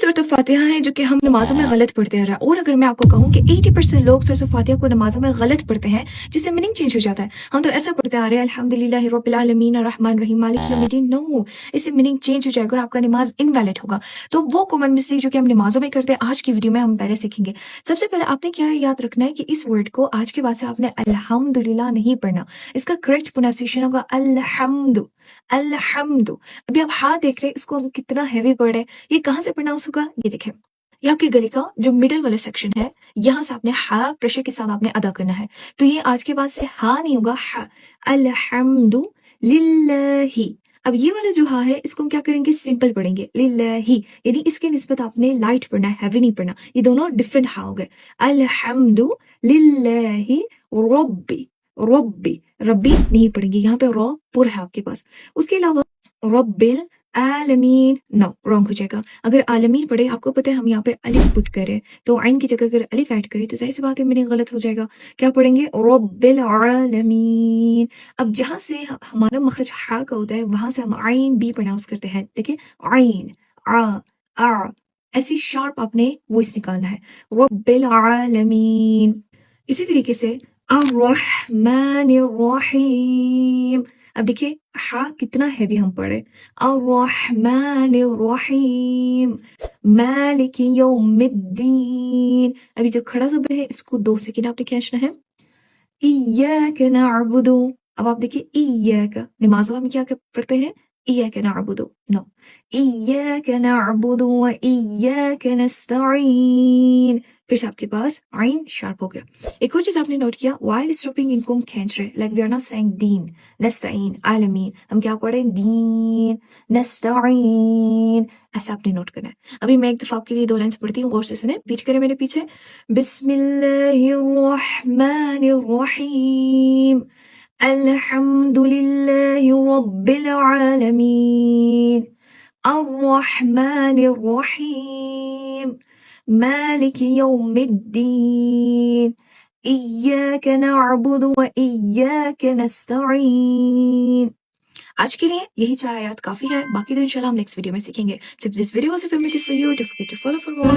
सूरत फातिहा है जो कि हम नमाजों में गलत पढ़ते आ रहा है। और अगर मैं आपको कहूँ कि 80% लोग सूरत फातिहा को नमाजों में गलत पढ़ते हैं, जिससे मीनिंग चेंज हो जाता है। हम तो ऐसा पढ़ते आ रहे हैं अल्हम्दुलिल्लाहि रब्बिल आलमीन अर्रहमान रहीम मालिक यौमिद्दीन। नो, इससे मीनिंग चेंज हो जाएगा और आपका नमाज इनवैलिड होगा। तो वो कॉमन मिस्टेक जो कि हम नमाजों में करते हैं, आज की वीडियो में हम पहले सीखेंगे। सबसे पहले आपने क्या याद रखना है कि इस वर्ड को आज के बाद से आपने अल्हम्दुलिल्लाह नहीं पढ़ना। इसका करेक्ट प्रोनाउंसिएशन होगा अल्हम्दु अल्हम्दु। अभी आप हाथ देख रहे हैं, इसको कितना हैवी वर्ड है। ये कहाँ से प्रोनाउंस होगा, ये देखें। ये आपके गले का जो मिडल वाला सेक्शन है, यहाँ से आपने हा प्रेशर के साथ आपने अदा करना है। तो ये आज के बाद से हा नहीं होगा, हा। अल्हम्दु लिल्लाही। अब ये वाला जो हा है, इसको हम क्या करेंगे, सिंपल पढ़ेंगे, लिल्लाही। यानी इसके निस्बत आपने लाइट पढ़ना है, हैवी नहीं पढ़ना। ये दोनों डिफरेंट हा हो गए। अल्हम्दु लिल्लाही रब्बी। रब्बी रब्बी नहीं पढ़ेंगे, यहाँ पे रॉ पुर है आपके पास। उसके अलावा रब्बिल आलमीन, नो, रॉन्ग हो जाएगा। अगर आलमीन पढ़े, आपको पता है हम यहाँ पे अलिफ पुट करें, तो आइन की जगह अगर अलिफ ऐड करें तो जाहिर सी बात है मीनिंग गलत हो जाएगा। क्या पढ़ेंगे, रब्बिल आलमीन। अब जहाँ से हमारा मखरज हा का होता है, वहां से हम आइन बी प्रोनाउंस करते हैं। देखिए, आइन आ, ऐसी शार्प आपने वॉइस निकालना है, रब्बिल आलमीन। इसी तरीके से अर्रहमानिर रहीम। अब देखिए हा कितना हैवी हम पढ़े, अर्रहमानिर रहीम मालिकी यौमिद्दीन। अभी जो खड़ा ज़बर है, इसको 2 सेकंड आपने खींचना है। इय्याका नअबुदु। अब आप देखिए इय्याका, नमाज़ों में क्या पढ़ते हैं, इय्याका नअबुदु, नो, इय्याका नअबुदु व इय्याका नस्तईन। फिर से आपके पास आइन शार्प हो गया। एक और चीज आपने नोट किया, वाइल स्टॉपिंग इनको हम खींच रहे, like we are not saying दीन नस्तईन आलमीन, हम क्या पढ़े, दीन नस्तईन, ऐसा आपने नोट करना है। अभी मैं एक दफा आपके लिए 2 लाइन्स पढ़ती हूँ, गौर से सुने, बीट करें मेरे पीछे। बिस्मिल्लाहिर्रहमानिर्रहीम अल्हम्दुलिल्लाहि रब्बिल आलमीन अर्रहमानिर्रहीम मालिक यौमिद्दीन इय्याका नअबुदु व इय्याका नस्तईन। आज के लिए यही 4 आयत काफी है, बाकी तो इंशाल्लाह हम नेक्स्ट वीडियो में सीखेंगे। So if this video was informative for you, don't forget to follow for more